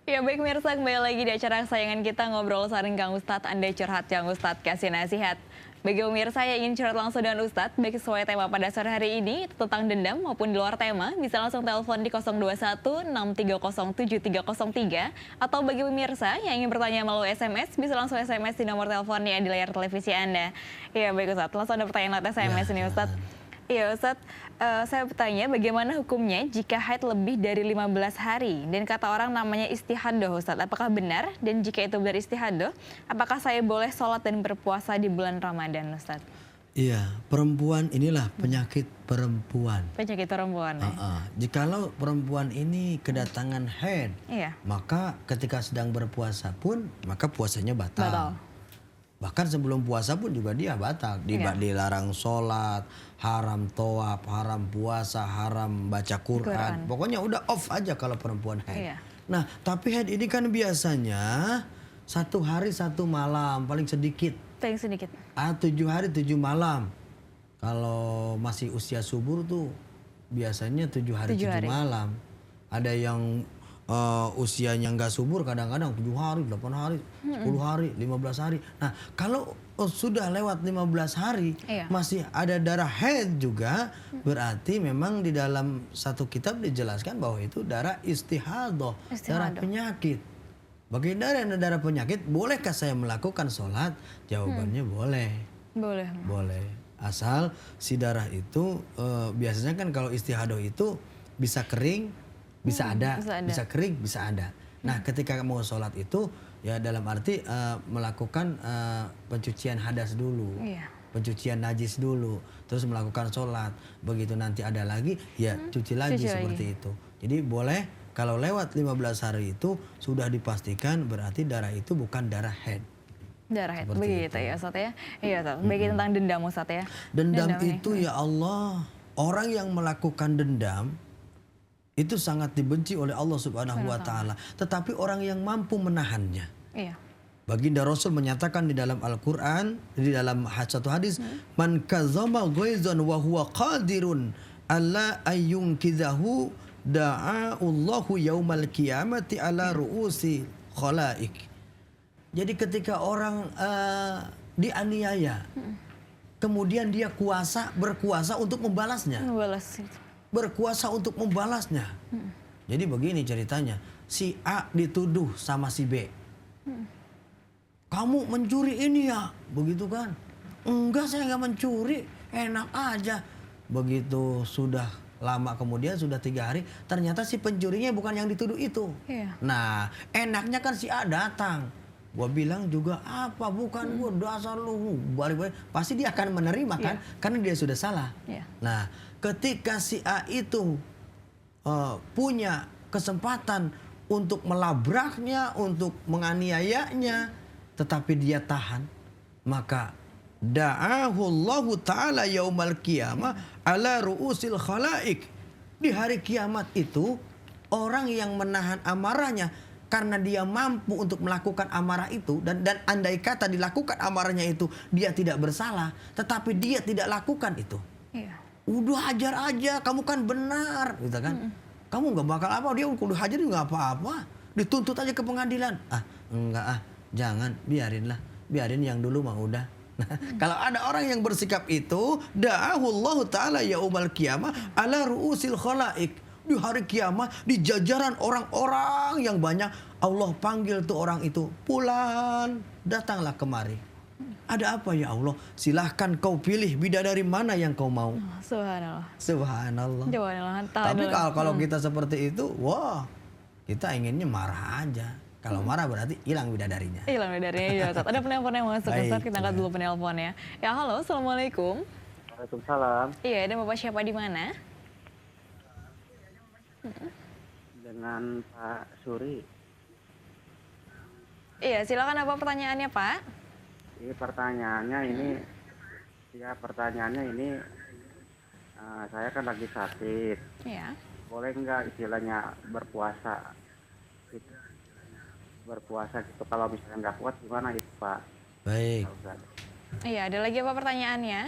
Ya baik pemirsa, kembali lagi di acara kesayangan kita ngobrol saring Kang Ustadz. Anda curhat Kang Ustadz kasih nasihat. Bagi pemirsa yang ingin curhat langsung dengan Ustadz, baik sesuai tema pada sore hari ini tentang dendam maupun di luar tema, bisa langsung telepon di 021 6307303 atau bagi pemirsa yang ingin bertanya melalui SMS, bisa langsung SMS di nomor teleponnya di layar televisi Anda. Ya baik Ustadz, langsung ada pertanyaan lewat SMS ini Ustadz. Iya Ustadz, saya bertanya bagaimana hukumnya jika haid lebih dari 15 hari dan kata orang namanya istihadah Ustadz, apakah benar? Dan jika itu benar istihadah, apakah saya boleh sholat dan berpuasa di bulan Ramadan Ustadz? Iya, perempuan inilah penyakit perempuan. Penyakit perempuan ya? Jikalau perempuan ini kedatangan haid, Iya. maka ketika sedang berpuasa pun, maka puasanya batal. Batal. Bahkan sebelum puasa pun juga dia batal. Iya. Dilarang sholat, haram toab, haram puasa, haram baca Quran. Pokoknya udah off aja kalau perempuan haid. Iya. Nah, tapi haid ini kan biasanya 1 hari 1 malam, paling sedikit. Paling sedikit. 7 hari 7 malam. Kalau masih usia subur tuh biasanya 7 hari 7 malam. Ada yang usianya nggak subur kadang-kadang 7 hari, 8 hari, 10 hari, 15 hari. Nah, kalau sudah lewat 15 hari masih ada darah haid juga, berarti memang di dalam satu kitab dijelaskan bahwa itu darah istihadah, darah penyakit. Bagi darah penyakit, bolehkah saya melakukan sholat? Jawabannya boleh. Boleh. Boleh. Asal si darah itu biasanya kan kalau istihadah itu bisa kering, bisa ada, bisa kering, bisa ada. Nah, ketika mau sholat itu ya dalam arti melakukan pencucian hadas dulu, pencucian najis dulu, terus melakukan sholat. Begitu nanti ada lagi, ya cuci lagi seperti itu. Jadi boleh kalau lewat 15 hari itu sudah dipastikan berarti darah itu bukan darah haid. Darah haid, begitu ya Ustadz ya. Iya Ustadz, bagi tentang dendam Ustadz ya. Dendam itu ya Allah, orang yang melakukan dendam itu sangat dibenci oleh Allah Subhanahu wa Ta'ala. Tetapi orang yang mampu menahannya. Iya. Baginda Rasul menyatakan di dalam Al-Quran, di dalam satu hadis, man kazama ghaizan wa huwa qadirun alla ayyunkizahu da'a'ullahu yaumal qiyamati ala ru'usi khalaik. Jadi ketika orang dianiaya, kemudian dia berkuasa untuk membalasnya. Berkuasa untuk membalasnya. Jadi begini ceritanya, si A dituduh sama si B. Kamu mencuri ini ya, begitu kan? Enggak, saya nggak mencuri, enak aja. Begitu sudah lama kemudian, sudah 3 hari, ternyata si pencurinya bukan yang dituduh itu. Nah, enaknya kan si A datang. Gua bilang juga apa, bukan gua, dasar lu, balik-balik. Pasti dia akan menerima kan, karena dia sudah salah. Nah, ketika si A itu punya kesempatan untuk melabraknya, untuk menganiayanya, tetapi dia tahan, maka da'ahullahu ta'ala yaumal qiyamah ala ru'usil khalaik. Di hari kiamat itu, orang yang menahan amarahnya karena dia mampu untuk melakukan amarah itu, dan andai kata dilakukan amarahnya itu dia tidak bersalah, tetapi dia tidak lakukan itu. Udah hajar aja, kamu kan benar, gitu kan? Kamu nggak bakal apa, dia udah hajar nggak apa-apa, dituntut aja ke pengadilan. Enggak jangan, biarin yang dulu mah udah. Nah, kalau ada orang yang bersikap itu, da'ahullahu ta'ala yaumal qiyamah ala ru'usil khalaik. Di hari kiamat, di jajaran orang-orang yang banyak, Allah panggil tuh orang itu, Fulan, datanglah kemari. Ada apa ya Allah? Silahkan kau pilih bidadari mana yang kau mau. Subhanallah. Subhanallah. Subhanallah. Tapi kalau kita seperti itu, wah, kita inginnya marah aja. Kalau marah berarti hilang bidadarinya. Hilang bidadarinya ya Ustadz. Ada penelpon yang masuk Ustadz, kita angkat dulu penelponnya. Ya halo, assalamualaikum. Waalaikumsalam. Iya, ada Bapak siapa di mana? Dengan Pak Suri. Iya, silakan apa pertanyaannya Pak? Pertanyaannya ini, saya kan lagi sakit. Iya. Boleh nggak istilahnya berpuasa? Berpuasa gitu, kalau misalnya nggak kuat gimana gitu Pak? Baik. Iya, ada lagi apa pertanyaannya?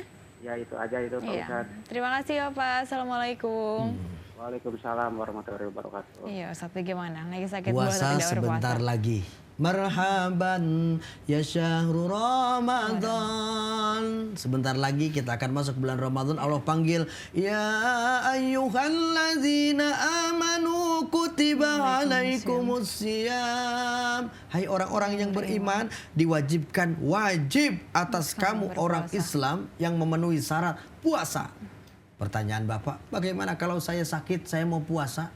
Ya itu aja itu Pak Ustadz. Terima kasih ya Pak. Assalamualaikum. Waalaikumsalam warahmatullahi wabarakatuh. Iya Ustadz, gimana? Lagi sakit bola atau Puasa tidak sebentar berpuasa? lagi. Marhaban ya syahrul Ramadan. Sebentar lagi kita akan masuk bulan Ramadan. Allah panggil, ya ayyuhalladzina amanu kutiba alaikumusiyam. Hai orang-orang yang beriman, diwajibkan wajib atas kamu orang Islam yang memenuhi syarat puasa. Pertanyaan Bapak, bagaimana kalau saya sakit, saya mau puasa?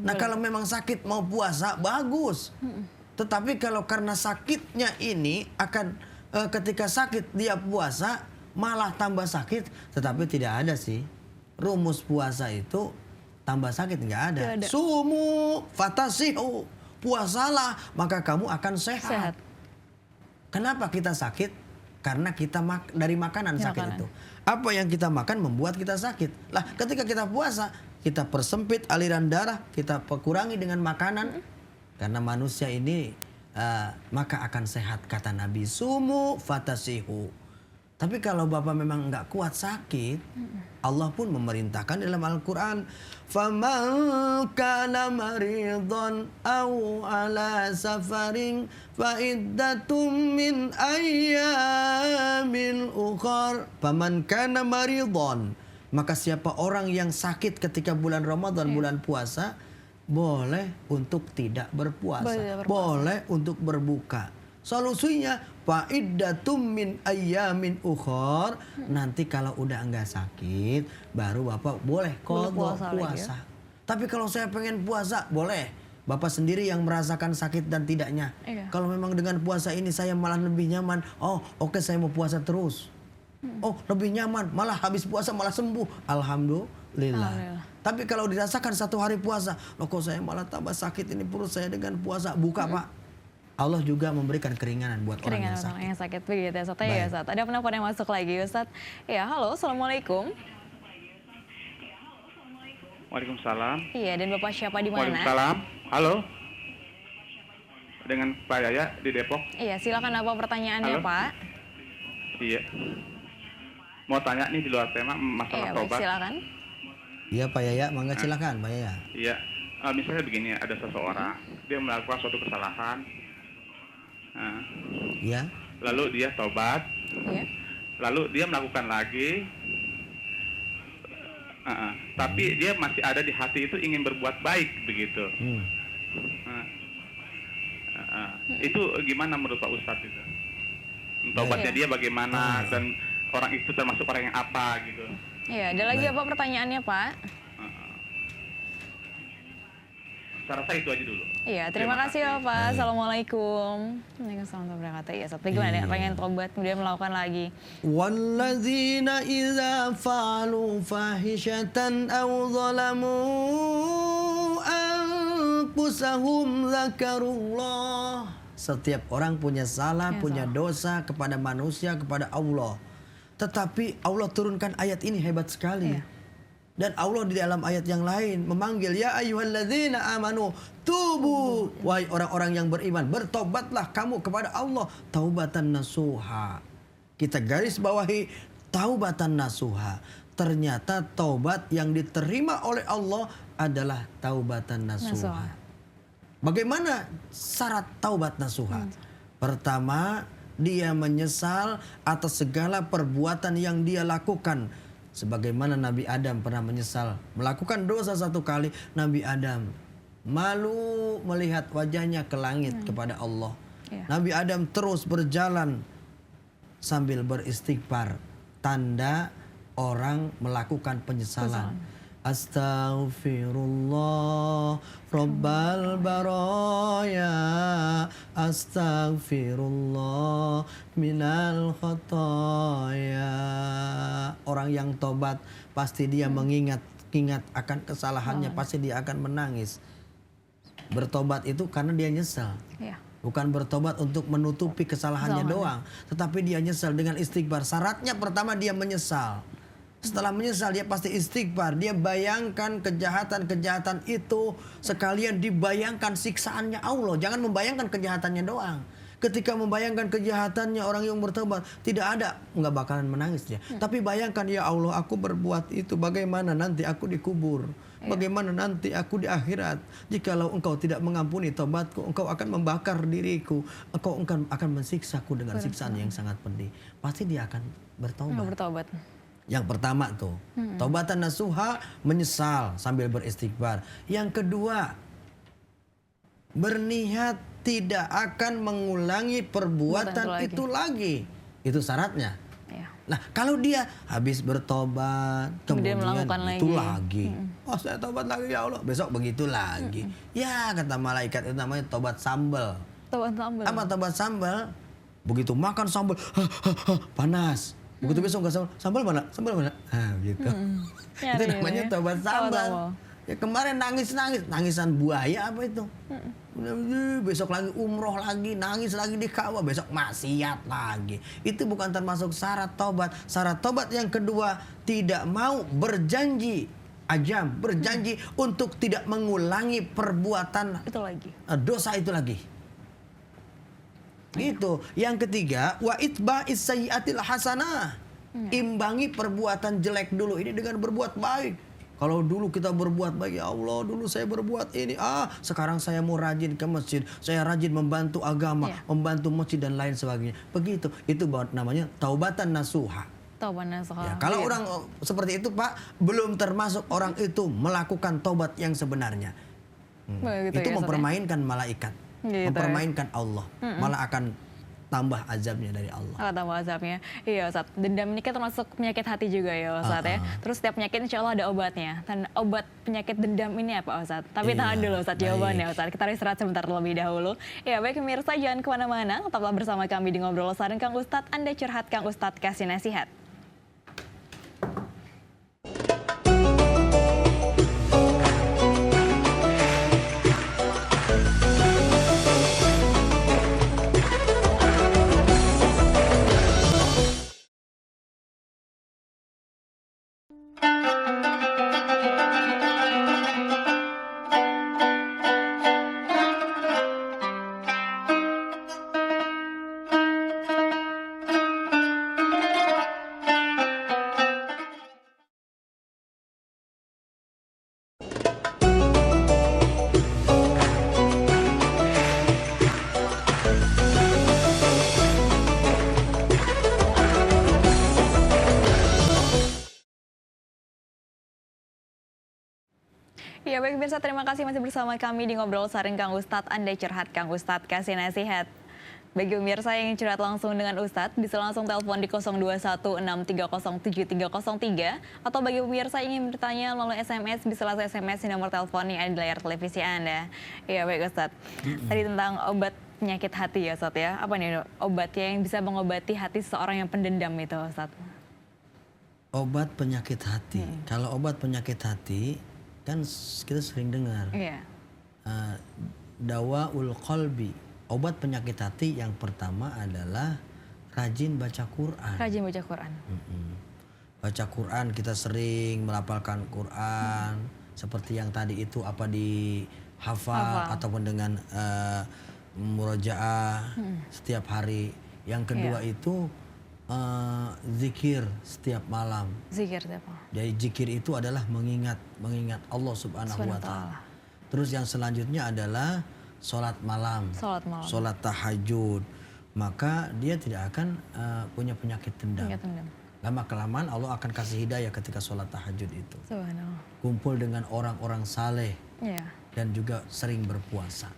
Nah kalau memang sakit mau puasa, bagus. Tetapi kalau karena sakitnya ini akan ketika sakit dia puasa malah tambah sakit, tetapi tidak ada sih rumus puasa itu tambah sakit, nggak ada. Nggak ada. Sumu fatasihu, puasalah maka kamu akan sehat. Kenapa kita sakit? Karena kita dari makanan sakit Makanan. itu. Apa yang kita makan membuat kita sakit. Lah ketika kita puasa, kita persempit aliran darah, kita kurangi dengan makanan. Karena manusia ini maka akan sehat, kata Nabi. Sumu fatasihu. Tapi kalau Bapak memang nggak kuat sakit, Allah pun memerintahkan dalam Al-Quran, faman kana maridhan aw ala safarin fa iddatum min ayyamin ukhar. Faman kana maridhan, maka siapa orang yang sakit ketika bulan Ramadan, bulan puasa, boleh untuk tidak berpuasa, boleh untuk berbuka. Solusinya fa'iddatum min ayyamin ukhar. Nanti kalau udah enggak sakit, baru Bapak boleh qadha puasa. Tapi kalau saya pengen puasa, boleh. Bapak sendiri yang merasakan sakit dan tidaknya. Kalau memang dengan puasa ini saya malah lebih nyaman, oh oke, saya mau puasa terus. Oh lebih nyaman, malah habis puasa malah sembuh. Alhamdulillah. Tapi kalau dirasakan satu hari puasa, loh kok saya malah tambah sakit ini perut saya dengan puasa, buka Pak. Allah juga memberikan keringanan buat orang yang sakit. Begitu ya Ustadz. Ya, Ustadz. Ada penelpon yang masuk lagi Ustadz. Ya, halo, assalamualaikum. Waalaikumsalam. Iya, dan Bapak siapa di mana? Waalaikumsalam. Halo. Dengan Pak Yaya di Depok. Iya, silakan apa pertanyaannya, Halo. Pak? Iya. Mau tanya nih di luar tema Iya, masalah baik, tobat. silakan. Iya Pak Yaya, mangga silakan Pak Yaya. Iya. Misalnya begini, ada seseorang dia melakukan suatu kesalahan. Nah, Iya. lalu dia tobat. Iya. Lalu dia melakukan lagi. Tapi dia masih ada di hati itu ingin berbuat baik begitu. Itu gimana menurut Pak Ustadz itu? Tobatnya dia bagaimana dan orang itu termasuk orang yang apa gitu? Iya, ada lagi apa pertanyaannya, Pak? Saya rasa itu aja dulu. Iya, terima kasih ya Pak. Assalamualaikum. Waalaikumsalam warahmatullahi wabarakatuh. Iya, Ustadz, gimana ya? Pengen tobat kemudian melakukan lagi. Walladzina idza fa'alu fahishatan aw zalamu anfusahum dzakarullah. Setiap orang punya salah, punya dosa kepada manusia, kepada Allah. Tetapi Allah turunkan ayat ini hebat sekali. Dan Allah di dalam ayat yang lain memanggil, ya ayyuhalladzina amanu tubu. Wahai orang-orang yang beriman, bertobatlah kamu kepada Allah taubatan nasuha. Kita garis bawahi taubatan nasuha. Ternyata taubat yang diterima oleh Allah adalah taubatan nasuha. Bagaimana syarat taubat nasuha? Pertama, dia menyesal atas segala perbuatan yang dia lakukan. Sebagaimana Nabi Adam pernah menyesal melakukan dosa satu kali. Nabi Adam malu melihat wajahnya ke langit kepada Allah. Nabi Adam terus berjalan sambil beristighfar. Tanda orang melakukan penyesalan. Astaghfirullah Rabbal baraya, astaghfirullah minal khataya. Orang yang tobat pasti dia mengingat akan kesalahannya, pasti dia akan menangis. Bertobat itu karena dia nyesal. Bukan bertobat untuk menutupi kesalahannya doang, tetapi dia nyesal dengan istighfar. Syaratnya pertama dia menyesal. Setelah menyesal dia pasti istighfar. Dia bayangkan kejahatan-kejahatan itu, sekalian dibayangkan siksaannya Allah. Jangan membayangkan kejahatannya doang. Ketika membayangkan kejahatannya orang yang bertobat, nggak bakalan menangis dia. Tapi bayangkan, ya Allah, aku berbuat itu, bagaimana nanti aku dikubur. Bagaimana nanti aku di akhirat? Jikalau engkau tidak mengampuni tobatku, engkau akan membakar diriku. Engkau akan mensiksaku dengan siksaan yang sangat pedih. Pasti dia akan bertobat. Bertobat. Yang pertama tuh, taubatan nasuha, menyesal sambil beristighfar. Yang kedua, berniat tidak akan mengulangi perbuatan itu lagi. Itu syaratnya. Nah, kalau dia habis bertobat, kemudian melakukan itu lagi. Oh, saya tobat lagi ya Allah. Besok begitu lagi. Ya, kata malaikat itu namanya tobat sambal. Tobat sambal. Apa tobat sambal? Begitu makan sambal, panas. Begitu besok nggak sambal mana? Sambal mana? Nah, gitu. Itu namanya tobat sambal. Ya kemarin nangisan buaya apa itu? Besok lagi umroh lagi, nangis lagi di Ka'bah, besok maksiat lagi. Itu bukan termasuk syarat tobat. Syarat tobat yang kedua, tidak mau berjanji berjanji untuk tidak mengulangi perbuatan itu lagi. Dosa itu lagi. Gitu. Yang ketiga, wa itba'is sayyi'atil hasanah. Imbangi perbuatan jelek dulu ini dengan berbuat baik. Kalau dulu kita berbuat baik, ya Allah dulu saya berbuat ini, sekarang saya mau rajin ke masjid, saya rajin membantu agama, membantu masjid dan lain sebagainya. Begitu, itu namanya taubatan nasuha. Taubatan nasuha. Ya, kalau orang seperti itu Pak, belum termasuk orang itu melakukan tobat yang sebenarnya. Itu mempermainkan malaikat, mempermainkan Allah, malah akan tambah azabnya dari Allah. Tambah azabnya. Iya Ustaz, dendam ini kan termasuk penyakit hati juga ya Ustaz ya. Terus setiap penyakit insya Allah ada obatnya. Dan obat penyakit dendam ini apa Ustaz? Tapi tahan dulu Ustaz jawabannya Ustaz. Kita istirahat sebentar terlebih dahulu. Ya baik pemirsa, jangan kemana-mana. Tetaplah bersama kami di Ngobrol Bareng Kang Ustadz. Anda curhat, Kang Ustadz kasih nasihat. Ya baik pemirsa, terima kasih masih bersama kami di Ngobrol Bareng Kang Ustadz. Anda curhat, Kang Ustadz kasih nasihat. Bagi pemirsa yang ingin curhat langsung dengan Ustadz, bisa langsung telepon di 0216307303 atau bagi pemirsa yang ingin bertanya melalui SMS, bisa langsung SMS di nomor telepon yang ada di layar televisi Anda. Ya baik Ustadz, tadi tentang obat penyakit hati ya Ustadz ya. Apa nih obatnya yang bisa mengobati hati seseorang yang pendendam itu Ustadz? Obat penyakit hati. Kalau obat penyakit hati, kan kita sering dengar. Dawaul qalbi. Obat penyakit hati yang pertama adalah rajin baca Quran. Rajin baca Quran. Baca Quran, kita sering melafalkan Quran. Seperti yang tadi itu apa dihafal ataupun dengan murojaah setiap hari. Yang kedua itu zikir setiap malam. Zikir setiap malam. Jadi zikir itu adalah mengingat Allah Subhanahu wa taala. Terus yang selanjutnya adalah sholat malam. Sholat tahajud. Maka dia tidak akan punya penyakit dendam. Lama kelamaan Allah akan kasih hidayah ketika sholat tahajud itu. Kumpul dengan orang-orang saleh. Dan juga sering berpuasa.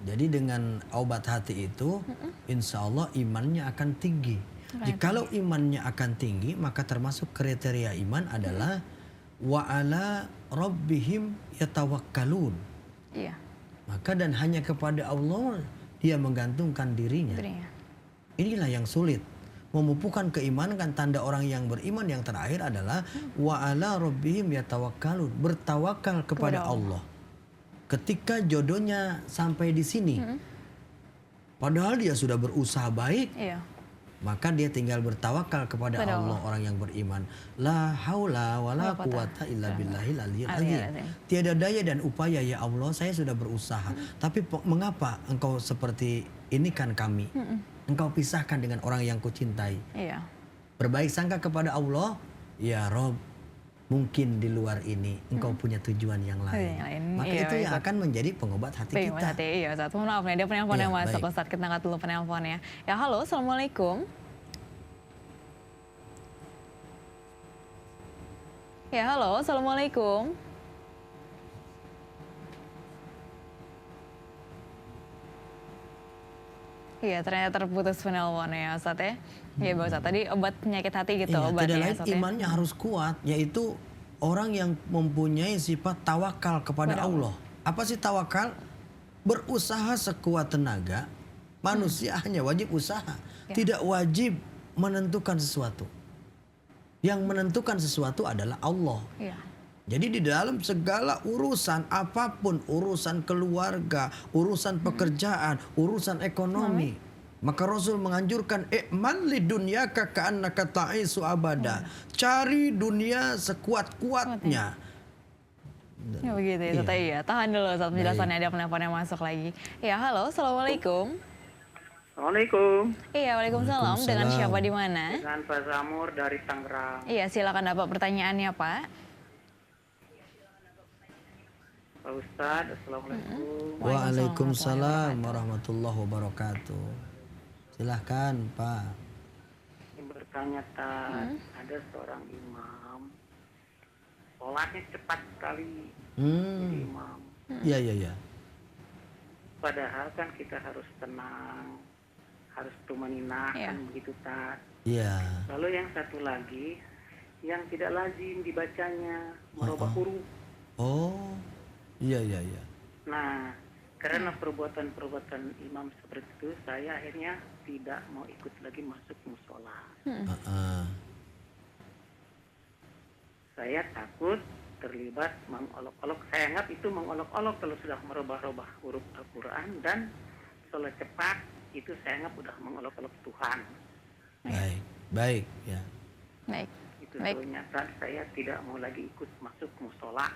Jadi dengan obat hati itu, insya Allah imannya akan tinggi. Jikalau imannya akan tinggi, maka termasuk kriteria iman adalah wa ala rabbihim yatawakkalun. Maka dan hanya kepada Allah dia menggantungkan dirinya. Inilah yang sulit. Memupukkan keimanan kan tanda orang yang beriman yang terakhir adalah wa ala rabbihim yatawakkalun. Bertawakal kepada Allah. Ketika jodohnya sampai di sini, padahal dia sudah berusaha baik, maka dia tinggal bertawakal kepada Allah, orang yang beriman. La haula wala quwata illa billahil aliyyil azim. Tiada daya dan upaya ya Allah, saya sudah berusaha. Tapi mengapa engkau seperti ini kan kami? Engkau pisahkan dengan orang yang kucintai. Berbaik sangka kepada Allah, ya Rob, mungkin di luar ini engkau punya tujuan yang lain. Yang lain, Maka iya, itu yang Ustaz. akan menjadi pengobat hati Pengobat kita. hati, iya Ustaz. Mohon maaf nih, ada penelpon Iya, yang masuk baik. Ustaz. Kita angkat dulu penelponnya. Ya halo, Assalamualaikum. Ya halo, Assalamualaikum. Iya, ternyata terputus penelponnya ya Ustaz ya. Iya Pak Ustaz, tadi obat penyakit hati gitu Iya, obatnya tidak ya lain Ustaz ya. imannya harus kuat, yaitu orang yang mempunyai sifat tawakal kepada Kepada Allah. Apa sih tawakal? Berusaha sekuat tenaga, manusia hanya wajib usaha, Ya. tidak wajib menentukan sesuatu. Yang menentukan sesuatu adalah Allah. Iya. Jadi di dalam segala urusan apapun, urusan keluarga, urusan pekerjaan, urusan ekonomi, maka Rasul menganjurkan i'mal lidunyaka ka'annaka ta'isu abada. Cari dunia sekuat-kuatnya. Ya begitu ya Ustaz. Iya, tahan dulu Ustaz penjelasannya, ada penelpon yang masuk lagi. Ya halo, Assalamualaikum. Assalamualaikum. Iya, Waalaikumsalam. Dengan siapa di mana? Dengan Pak Zamur dari Tangerang. Iya, silakan dapat pertanyaannya Pak. Pak Ustadz, Assalamualaikum. Waalaikumsalam warahmatullahi wabarakatuh. Silahkan Pak. Yang bertanya ada seorang imam, sholatnya cepat sekali jadi imam. Iya, iya, iya. Padahal kan kita harus tenang, harus tumaninah, Iya. kan begitu Tat. Iya. Lalu yang satu lagi, yang tidak lazim dibacanya, merubah huruf. Oh. Iya, iya, iya. Nah, karena perbuatan-perbuatan imam seperti itu, saya akhirnya tidak mau ikut lagi masuk musola. Heeh. Saya takut terlibat mengolok-olok. Saya anggap itu mengolok-olok kalau sudah merubah-rubah huruf Al-Quran, dan sholat cepat itu saya anggap udah mengolok-olok Tuhan. Baik, baik ya. Baik. Itu Baik. ternyata saya tidak mau lagi ikut masuk musola.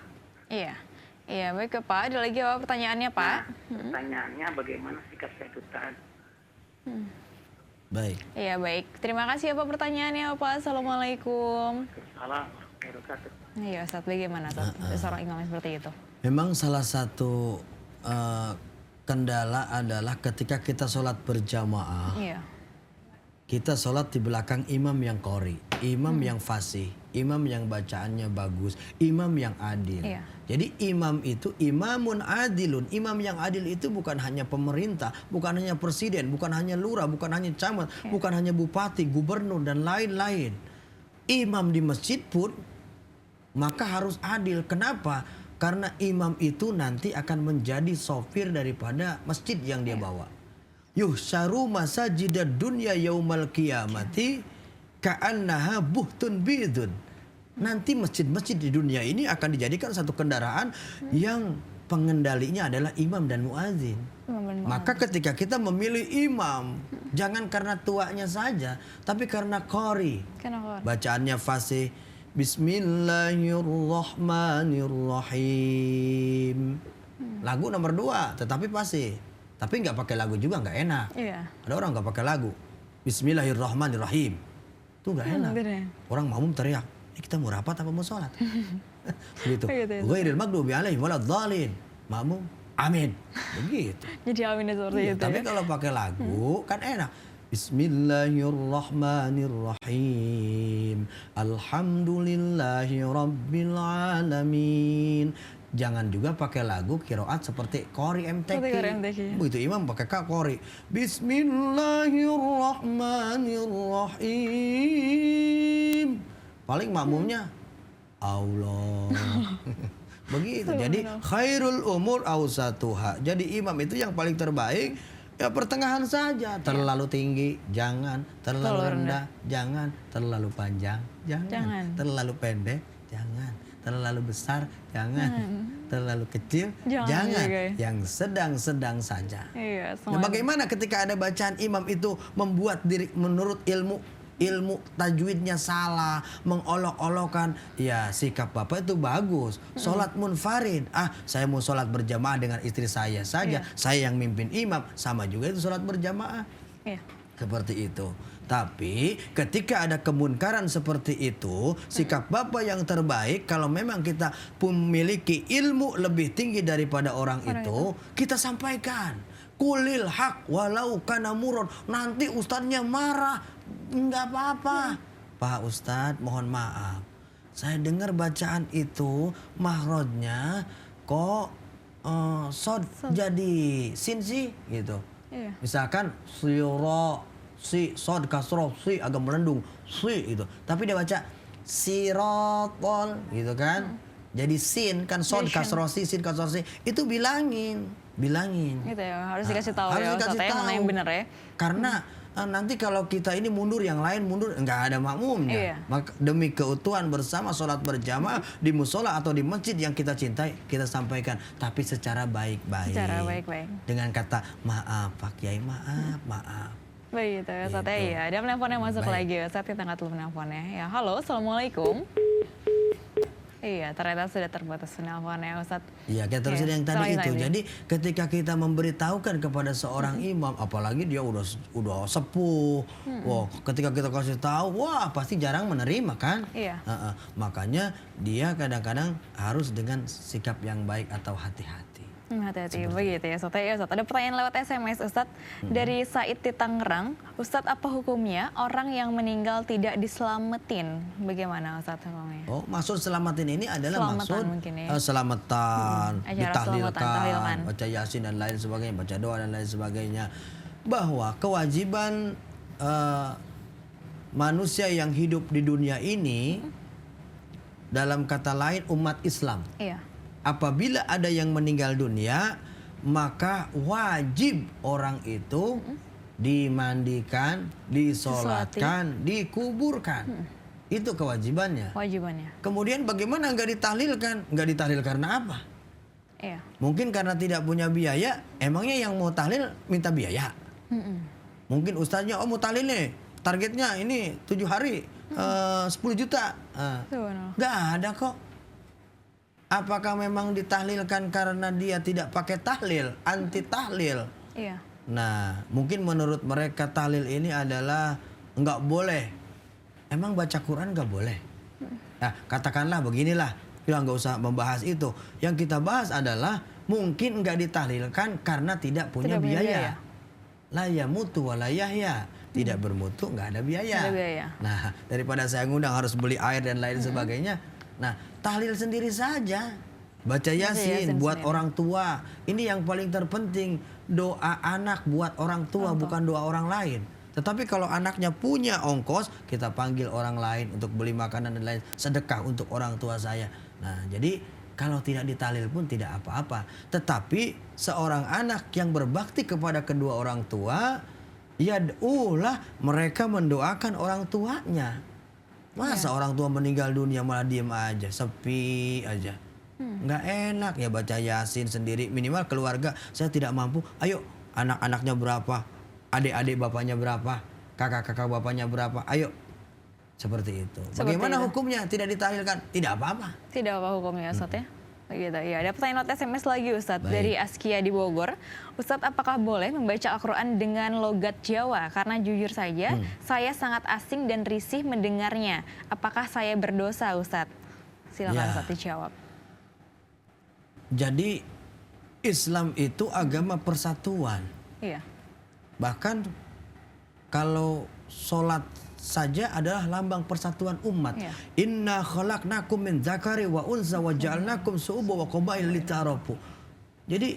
Iya. Iya, baik ke Pak. Ada lagi apa pertanyaannya Pak? Nah, pertanyaannya bagaimana sikap saya itu Tad? Baik. Iya, baik. Terima kasih ya Pak pertanyaannya Pak. Assalamualaikum. Salam warahmatullahi wabarakatuh. Iya Ustaz, bagaimana Ustaz? Seorang imam yang seperti itu. Memang salah satu kendala adalah ketika kita sholat berjamaah, Iya. kita sholat di belakang imam yang qori, imam yang fasih, imam yang bacaannya bagus, imam yang adil. Iya. Jadi imam itu imamun adilun. Imam yang adil itu bukan hanya pemerintah, bukan hanya presiden, bukan hanya lurah, bukan hanya camat, bukan hanya bupati, gubernur dan lain-lain. Imam di masjid pun maka harus adil. Kenapa? Karena imam itu nanti akan menjadi sopir daripada masjid yang dia bawa. Yuhsyaru masajidad dunya yaumal qiyamati ka'annaha buhtun bidun. Nanti masjid-masjid di dunia ini akan dijadikan satu kendaraan yang pengendalinya adalah imam dan muadzin. Maka ketika kita memilih imam, jangan karena tuanya saja, tapi karena qori. Kenapa? Bacaannya fasih. Bismillahirrahmanirrahim. Lagu nomor 2, tetapi fasih. Tapi nggak pakai lagu juga nggak enak. Iya. Ada orang nggak pakai lagu. Bismillahirrahmanirrahim. Itu nggak enak. bener. Orang makmum teriak, ini kita mau rapat apa mau sholat? Begitu. Begitu ya, Ghairil maghdubi alaihim waladdallin. Makmum, amin. Begitu. Jadi aminnya seperti Iya, itu tapi ya. kalau pakai lagu kan enak. Bismillahirrahmanirrahim. Alhamdulillahi rabbil alamin. Jangan juga pakai lagu kiroat seperti Qori MTQ. Seperti Qori MTQ. Begitu imam pakai Qori. Bismillahirrahmanirrahim. Paling makmumnya Allah. Begitu. Jadi khairul umur awsatuha. Jadi imam itu yang paling terbaik ya pertengahan saja. Terlalu tinggi jangan, terlalu rendah jangan, terlalu panjang jangan, terlalu pendek jangan, terlalu besar jangan, terlalu kecil jangan, juga ya. yang sedang-sedang saja. Iya, Nah, bagaimana ketika ada bacaan imam itu membuat diri menurut ilmu tajwidnya salah, mengolok-olokan, ya sikap bapak itu bagus. Sholat munfarid, saya mau sholat berjamaah dengan istri saya saja, saya yang mimpin imam, sama juga itu sholat berjamaah. Iya. Seperti itu. Tapi ketika ada kemunkaran seperti itu, sikap Bapak yang terbaik kalau memang kita memiliki ilmu lebih tinggi daripada orang itu, kita sampaikan. Kulil hak walau kana murad. Nanti ustadznya marah, nggak apa-apa. Pak Ustadz, mohon maaf. Saya dengar bacaan itu mahrojnya kok sod jadi sin sih gitu. Iya. Misalkan siro si sod kasroh si agak melendung si itu. Tapi dia baca sirotol gitu kan. Jadi sin kan sod kasroh si sin kasroh si itu bilangin. Gitu ya, harus dikasih tahu Harus ya dikasih Ustadz, mana tahu. yang benar ya. Karena nanti kalau kita ini mundur, yang lain mundur, nggak ada makmumnya. Iya. Maka demi keutuhan bersama sholat berjamaah di musola atau di masjid yang kita cintai, kita sampaikan. Tapi secara baik-baik. Secara baik-baik. Dengan kata maaf Pak Kiai, maaf. Baik gitu ya Ustadz ya. Gitu. Iya, ada penelpon yang masuk Baik. lagi Ustadz, kita angkat dulu penelponnya. Ya, halo, assalamualaikum. Iya, ternyata sudah terbatas penelponnya Ustadz. Iya, kita terus Iya, yang tadi selain itu. tadi. Jadi ketika kita memberitahukan kepada seorang imam, apalagi dia udah sepuh, wah, ketika kita kasih tahu, wah pasti jarang menerima kan? Iya. Makanya dia kadang-kadang harus dengan sikap yang baik atau hati-hati. Hati-hati begitu ya Ustadz. Ya, Ustadz. Ada pertanyaan lewat SMS Ustadz dari Said di Tangerang. Ustadz, apa hukumnya orang yang meninggal tidak diselamatin? Bagaimana Ustadz hukumnya? Oh, maksud selamatin ini adalah Selamatan maksud mungkin ya. selamatan, Acara ditahlilkan, tahlilan. baca yasin dan lain sebagainya, baca doa dan lain sebagainya. Bahwa kewajiban manusia yang hidup di dunia ini, dalam kata lain umat Islam. Iya. Apabila ada yang meninggal dunia, maka wajib orang itu dimandikan, disolatkan, dikuburkan. Itu kewajibannya. Wajibannya. Kemudian bagaimana nggak ditahlilkan? Nggak ditahlil karena apa? Iya. Mungkin karena tidak punya biaya. Emangnya yang mau tahlil minta biaya? Mungkin ustaznya, oh mau tahlil nih, targetnya ini 7 hari, 10 juta. Subhanallah. Nggak ada kok. Apakah memang ditahlilkan karena dia tidak pakai tahlil, anti tahlil? Iya. Nah, mungkin menurut mereka tahlil ini adalah nggak boleh. Emang baca Quran nggak boleh? Nah, katakanlah beginilah, ya nggak usah membahas itu. Yang kita bahas adalah mungkin nggak ditahlilkan karena tidak punya biaya. La yamutu wa la yahya. Tidak bermutu, nggak ada biaya. Nggak ada biaya. Nah, daripada saya ngundang harus beli air dan lain sebagainya. Nah, tahlil sendiri saja. Baca yasin buat sendiri. orang tua. Ini yang paling terpenting. Doa anak buat orang tua, bukan doa orang lain. Tetapi kalau anaknya punya ongkos, kita panggil orang lain untuk beli makanan dan lain. Sedekah untuk orang tua saya. Nah, jadi kalau tidak ditahlil pun tidak apa-apa. Tetapi seorang anak yang berbakti kepada kedua orang tua, ya ulah mereka mendoakan orang tuanya. Masa orang tua meninggal dunia malah diem aja, sepi aja. Nggak enak ya baca yasin sendiri. Minimal keluarga, saya tidak mampu. Ayo anak-anaknya berapa? Adik-adik bapaknya berapa? Kakak-kakak bapaknya berapa? Ayo. Seperti itu. Bagaimana hukumnya? Tidak ditahlilkan? Tidak apa-apa. Tidak apa hukumnya Ustadz ya? Begitu, ya. Ada pertanyaan lewat SMS lagi Ustadz. Baik. Dari Askia di Bogor. Ustadz, apakah boleh membaca Al-Quran dengan logat Jawa? Karena jujur saja, saya sangat asing dan risih mendengarnya. Apakah saya berdosa Ustadz? Silakan Ya. Ustadz dijawab. Jadi Islam itu agama persatuan. Iya. Bahkan kalau sholat saja adalah lambang persatuan umat. Iya. Inna khalaqnakum min dzakari wa unsa wa ja'alnakum syu'uban wa qabail lita'arafu. Jadi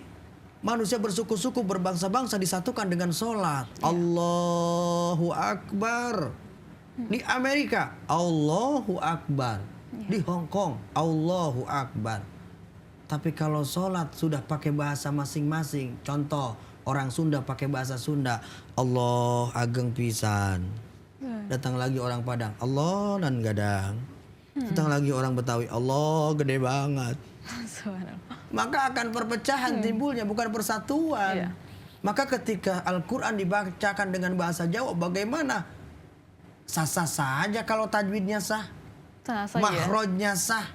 manusia bersuku-suku berbangsa-bangsa disatukan dengan sholat. Allahu Akbar. Di Amerika Allahu Akbar. Di Hong Kong Allahu Akbar. Tapi kalau sholat sudah pakai bahasa masing-masing. Contoh, orang Sunda pakai bahasa Sunda. Allah ageng pisan. Datang lagi orang Padang, Allah nan gadang. Datang lagi orang Betawi, Allah gede banget. Subhanallah. Maka akan perpecahan timbulnya, bukan persatuan. Iya. Maka ketika Al-Quran dibacakan dengan bahasa Jawa, bagaimana? Sah-sah saja kalau tajwidnya sah. Sah saja. Makhrajnya sah.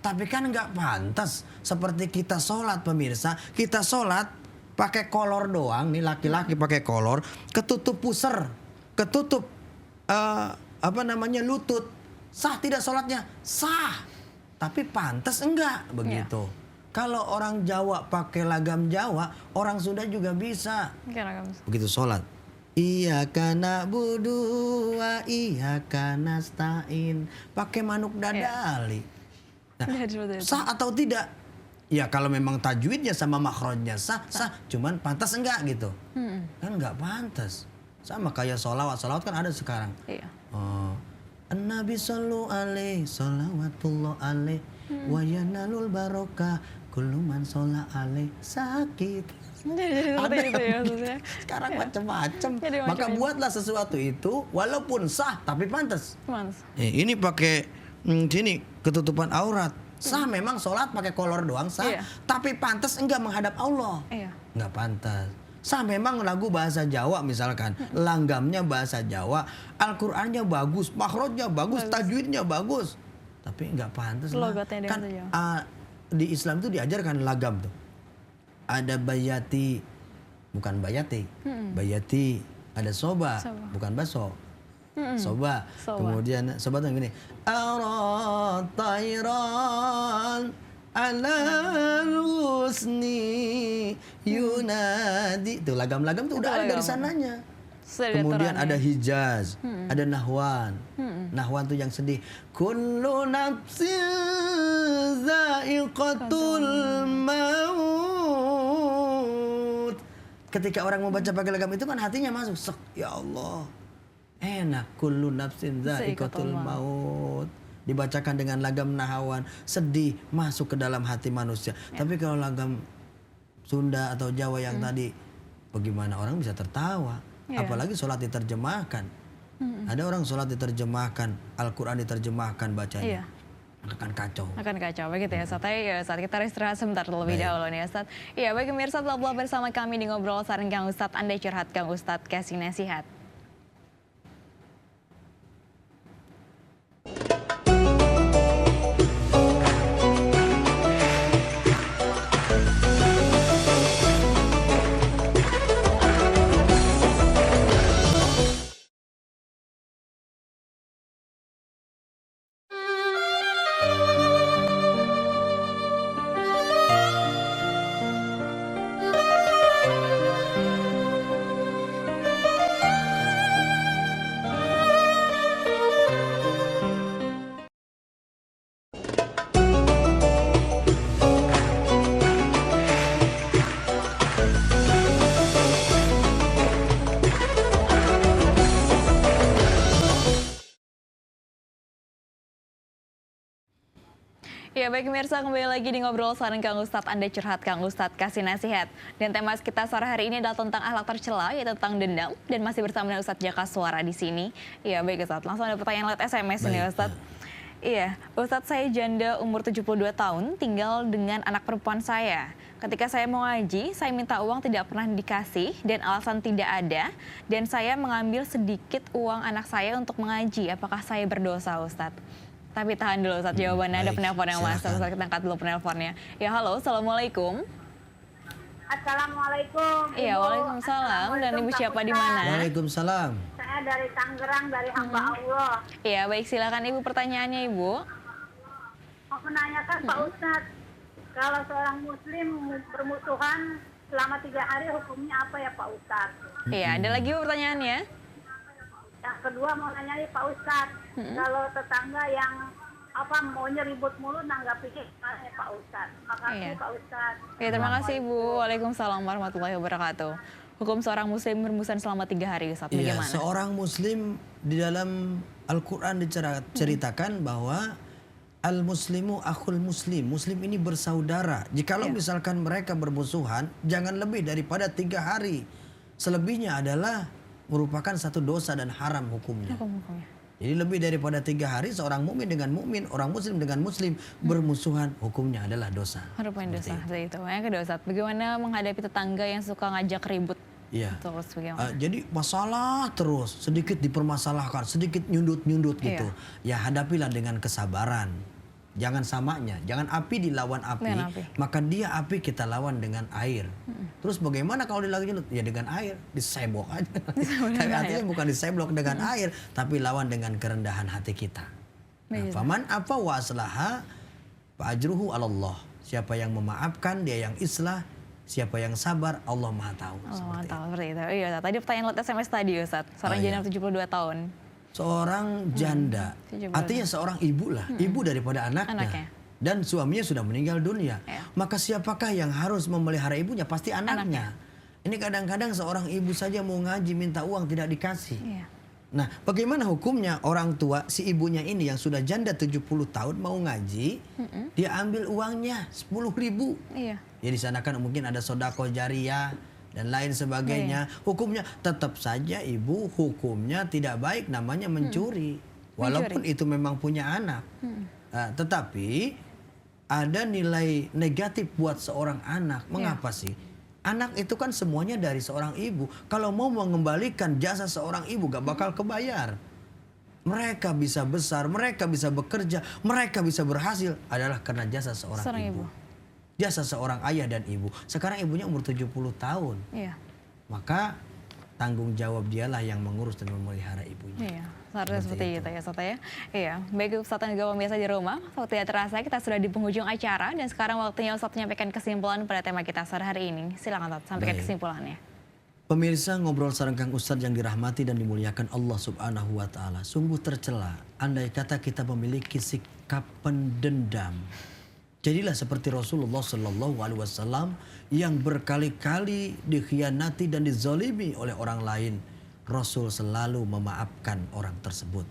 Tapi kan nggak pantas. Seperti kita sholat pemirsa, kita sholat pakai kolor doang. Nih laki-laki pakai kolor, ketutup puser. ketutup lutut, sah tidak sholatnya? Sah, tapi pantas enggak begitu. Kalau orang Jawa pakai lagam Jawa, orang Sunda juga bisa. Begitu sholat. Iyyaka na'budu wa iyyaka nasta'in. Pakai manuk dadali. Nah, sah atau tidak? Ya kalau memang tajwidnya sama makhrajnya sah. Cuman pantas enggak gitu? Kan enggak pantas. Sama kayak sholawat kan ada sekarang. Iya. An-Nabi sallu alaihi salawatullah alaihi wa yanalul barokah kullu man sholla alaihi sakit. Ada itu ya, sekarang macam-macam. Maka buatlah sesuatu itu walaupun sah tapi pantas. Ini pakai sini ketutupan aurat. Sah memang sholat pakai kolor doang sah, tapi pantas enggak menghadap Allah. Enggak pantas. Sah memang lagu bahasa Jawa misalkan, langgamnya bahasa Jawa, Al-Qur'annya bagus, makhrajnya bagus, tajwidnya bagus. Tapi enggak pantas lah. Kan di Islam itu diajarkan lagam tuh. Ada bayati, bukan bayati. Bayati, ada soba. Bukan baso. Soba. Kemudian soba tuh gini. Tayran ala husni yunadi. Tuh lagam-lagam tuh udah ada dari sananya. Kemudian ada Hijaz, ada Nahwan. Nahwan tuh yang sedih. Kullu nafsin za'iqatul maut. Ketika orang membaca pakai lagam itu kan hatinya masuk. Sek, ya Allah. Enak. Kullu nafsin za'iqatul maut. Dibacakan dengan lagam Nahwan. Sedih, masuk ke dalam hati manusia. Tapi kalau lagam Sunda atau Jawa yang tadi, bagaimana orang bisa tertawa? Apalagi sholat diterjemahkan. Ada orang sholat diterjemahkan, Al-Quran diterjemahkan bacanya. Akan kacau. Akan kacau, begitu ya Ustaz. Ya, saat kita istirahat sebentar terlebih dahulu nih Ustaz. Iya, baik pemirsa, tetaplah bersama kami di Ngobrol Sareng Kang Ustadz. Anda curhat, Kang Ustadz kasih nasihat. Ya baik pemirsa, kembali lagi di Ngobrol Sareng Kang Ustadz. Anda curhat, Kang Ustadz kasih nasihat. Dan tema kita sore hari ini adalah tentang akhlak tercela, yaitu tentang dendam. Dan masih bersama dengan Ustadz Jaka Suara di sini. Iya baik Ustadz, langsung ada pertanyaan lewat SMS ini Ustadz. Iya, Ustadz, saya janda umur 72 tahun, tinggal dengan anak perempuan saya. Ketika saya mau ngaji, saya minta uang tidak pernah dikasih dan alasan tidak ada. Dan saya mengambil sedikit uang anak saya untuk mengaji. Apakah saya berdosa Ustadz? Tapi tahan dulu Ustadz jawabannya, ada penelpon yang masuk. Ustadz, kita angkat dulu penelponnya. Ya halo, Assalamualaikum. Assalamualaikum. Iya, waalaikumsalam. Dan Ibu siapa di mana? Waalaikumsalam. Saya dari Tangerang, dari hamba Allah. Iya, baik, silakan Ibu pertanyaannya Ibu. Mau menanyakan Pak Ustadz, kalau seorang Muslim bermusuhan selama 3 hari hukumnya apa ya Pak Ustadz? Iya, ada lagi Bu pertanyaannya? Yang kedua mau nanya nih Pak Ustadz, kalau tetangga yang maunya ribut mulu nanggapinya gimana Pak Ustadz? Makasih Pak Ustadz. Ya, terima kasih Ibu. Waalaikumsalam warahmatullahi wabarakatuh. Hukum seorang muslim bermusuhan selama 3 hari Ustadz, bagaimana? Iya, seorang muslim di dalam Al-Quran diceritakan bahwa al-muslimu akhul muslim. Muslim ini bersaudara. Jikalau misalkan mereka bermusuhan, jangan lebih daripada 3 hari. Selebihnya adalah merupakan satu dosa dan haram hukumnya. Jadi lebih daripada 3 hari seorang mukmin dengan mukmin, orang muslim dengan muslim bermusuhan, hukumnya adalah dosa. Merupakan dosa seperti itu. Yang kedua Ustadz, bagaimana menghadapi tetangga yang suka ngajak ribut? Iya. Terus bagaimana? Jadi masalah terus, sedikit dipermasalahkan, sedikit nyundut-nyundut gitu. Ya hadapilah dengan kesabaran. Jangan samanya, jangan api dilawan api, maka dia api kita lawan dengan air. Terus bagaimana kalau dilawan ya dengan air, diseblok aja. Tapi artinya bukan diseblok dengan air, tapi lawan dengan kerendahan hati kita. Nah, faman apa wa aslaha fa ajruhu 'ala Allah. Siapa yang memaafkan dia yang islah, siapa yang sabar Allah Maha tahu. Allah Maha tahu seperti itu. Iya, tadi pertanyaan lewat SMS tadi Ustaz. Seorang janda 72 tahun. Seorang janda, artinya seorang ibu lah, ibu daripada anaknya. Dan suaminya sudah meninggal dunia. Maka siapakah yang harus memelihara ibunya? Pasti anaknya. Ini kadang-kadang seorang ibu saja mau ngaji minta uang tidak dikasih. Nah, bagaimana hukumnya orang tua si ibunya ini yang sudah janda 70 tahun mau ngaji, dia ambil uangnya 10.000. Ya di sana kan mungkin ada sodako jariah dan lain sebagainya. Hukumnya tetap saja ibu hukumnya tidak baik, namanya mencuri. Walaupun itu memang punya anak. Tetapi ada nilai negatif buat seorang anak. Mengapa sih? Anak itu kan semuanya dari seorang ibu. Kalau mau mengembalikan jasa seorang ibu gak bakal kebayar. Mereka bisa besar, mereka bisa bekerja, mereka bisa berhasil adalah karena jasa seorang ibu. Jasa seorang ayah dan ibu. Sekarang ibunya umur 70 tahun. Maka tanggung jawab dialah yang mengurus dan memelihara ibunya. Seharusnya seperti itu ya Ustaz ya. Iya, baik Ustaz dan juga pemirsa di rumah. Waktu tidak terasa kita sudah di penghujung acara dan sekarang waktunya Ustaz menyampaikan kesimpulan pada tema kita sore hari ini. Silakan Ustaz sampaikan kesimpulannya. Pemirsa, ngobrol sareng Kang Ustadz yang dirahmati dan dimuliakan Allah Subhanahu wa taala. Sungguh tercela andai kata kita memiliki sikap pendendam. Jadilah seperti Rasulullah Shallallahu Alaihi Wasallam yang berkali-kali dikhianati dan dizalimi oleh orang lain. Rasul selalu memaafkan orang tersebut.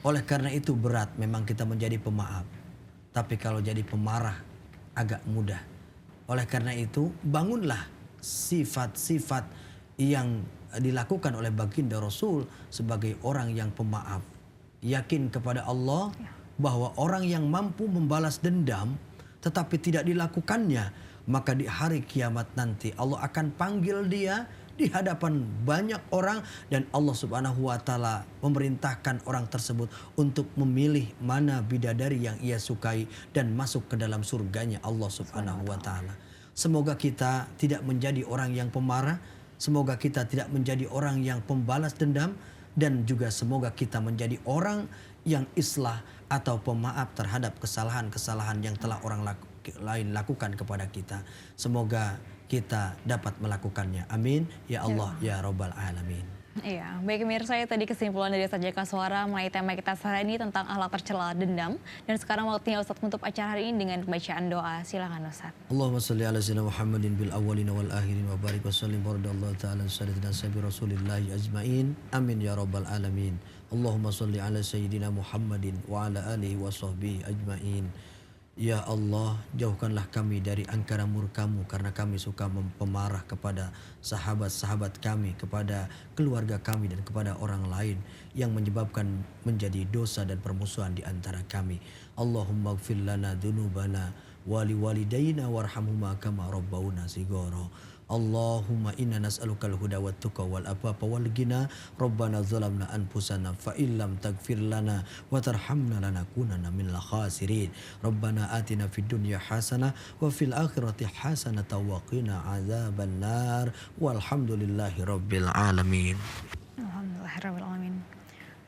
Oleh karena itu berat memang kita menjadi pemaaf. Tapi kalau jadi pemarah agak mudah. Oleh karena itu bangunlah sifat-sifat yang dilakukan oleh baginda Rasul sebagai orang yang pemaaf. Yakin kepada Allah bahwa orang yang mampu membalas dendam tetapi tidak dilakukannya, maka di hari kiamat nanti Allah akan panggil dia di hadapan banyak orang dan Allah Subhanahu wa taala memerintahkan orang tersebut untuk memilih mana bidadari yang ia sukai dan masuk ke dalam surganya Allah Subhanahu wa taala. Semoga kita tidak menjadi orang yang pemarah, semoga kita tidak menjadi orang yang pembalas dendam, dan juga semoga kita menjadi orang yang islah atau pemaaf terhadap kesalahan-kesalahan yang telah orang lain lakukan kepada kita. Semoga kita dapat melakukannya. Amin. Ya Allah, ya Rabbal Alamin. Iya, baik pemirsa, tadi kesimpulan dari Ustaz Jaka Suara mengenai tema kita sore ini tentang akhlak tercela dendam. Dan sekarang waktunya Ustaz menutup acara hari ini dengan bacaan doa. Silakan Ustaz. Allahumma sholli ala sayyidina Muhammadin bil awwalin wal akhirin wa barik wa sallim baradallahu ta'ala sayyidina sabi rasulillahi ajmain. Amin ya Rabbal Alamin. Allahumma sholli ala sayyidina Muhammadin wa ala alihi wa sahbihi ajmain. Ya Allah, jauhkanlah kami dari angkara murka-Mu karena kami suka pemarah kepada sahabat-sahabat kami, kepada keluarga kami dan kepada orang lain yang menyebabkan menjadi dosa dan permusuhan di antara kami. Allahumma ighfir lana dzunubana wa liwalidayna warhamhuma kama rabbawna shighara. Allahumma inna nas'alukal huda wat tuqa wal afafa wal ghina. Rabbana zalamna anfusana fa illam taghfir lana wa tarhamna lanakunanna minal khasirin. Rabbana atina fid dunya hasanah wa fil akhirati hasanah wa qina adzabannar. Walhamdulillahi rabbil alamin. Alhamdulillahirabbil alamin.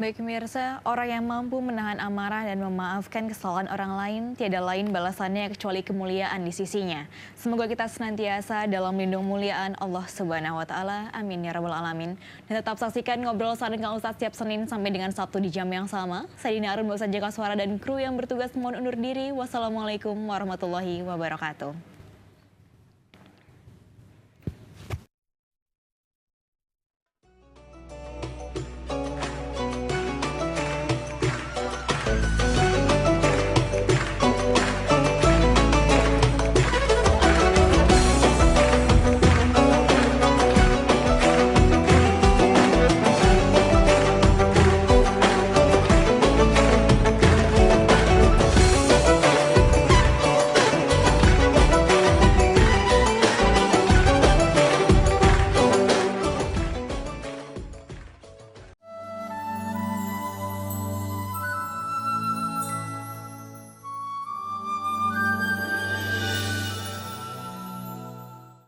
Baik pemirsa, orang yang mampu menahan amarah dan memaafkan kesalahan orang lain, tiada lain balasannya kecuali kemuliaan di sisinya. Semoga kita senantiasa dalam lindung muliaan Allah Subhanahu wa taala. Amin ya rabbal alamin. Dan tetap saksikan ngobrol sareng Kang Ustaz setiap Senin sampai dengan Sabtu di jam yang sama. Saya Dina Arun, Ustaz Jaka Suara dan kru yang bertugas mohon undur diri. Wassalamualaikum warahmatullahi wabarakatuh.